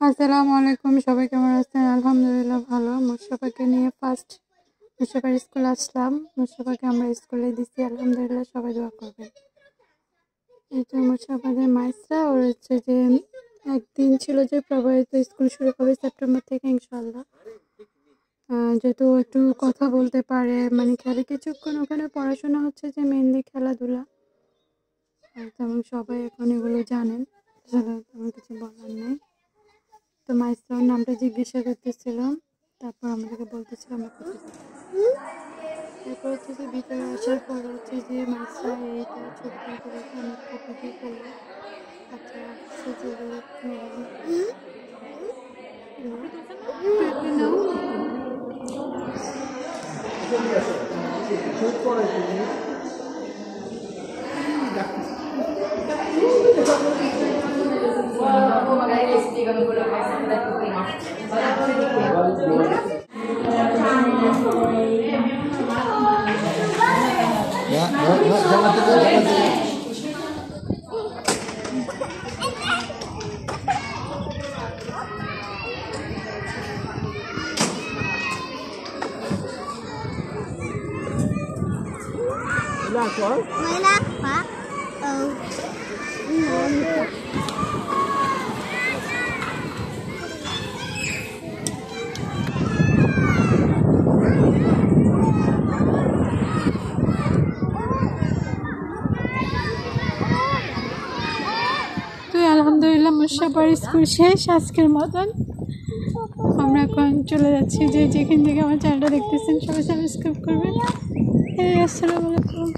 আসসালামু আলাইকুম, সবাই কেমন আছেন? আলহামদুলিল্লাহ ভালো। মুস্তাফাকে নিয়ে ফার্স্ট মুস্তাফার স্কুল আসলাম। মুস্তাফাকে আমরা স্কুলে দিচ্ছি, আলহামদুলিল্লাহ সবাই দোয়া করবেন। এটা মুস্তাফাদের মাইসরা ওর হচ্ছে যে একদিন ছিল যে প্রবাহিত স্কুল শুরু হবে সেপ্টেম্বর থেকে ইনশাল্লাহ। যেহেতু একটু কথা বলতে পারে, মানে খেলে কিছুক্ষণ, ওখানে পড়াশোনা হচ্ছে যে মেনলি খেলাধুলা, তেমন সবাই এখন এগুলো জানেন, তেমন কিছু বলার নেই। তো মাইসরার নামটা জিজ্ঞাসা করতেছিলাম, তারপর আমাদেরকে বলতেছিল আমরা কোথায় যাবো। এরপর হচ্ছে যে ভিতরে আসার পর হচ্ছে যে মাইসরা এইটা ছবিটা দেখে অনেক কপি করলো। আচ্ছা আসছে যে Enak, Pak. তো আলহামদুলিল্লাহ মুস্তাফার স্কুল শেষ আজকের মতন। আমরা এখন চলে যাচ্ছি, যে যেখান থেকে আমার চ্যানেলটা দেখতেছেন সবাই সাবস্ক্রাইব করবেন। আসসালামু আলাইকুম।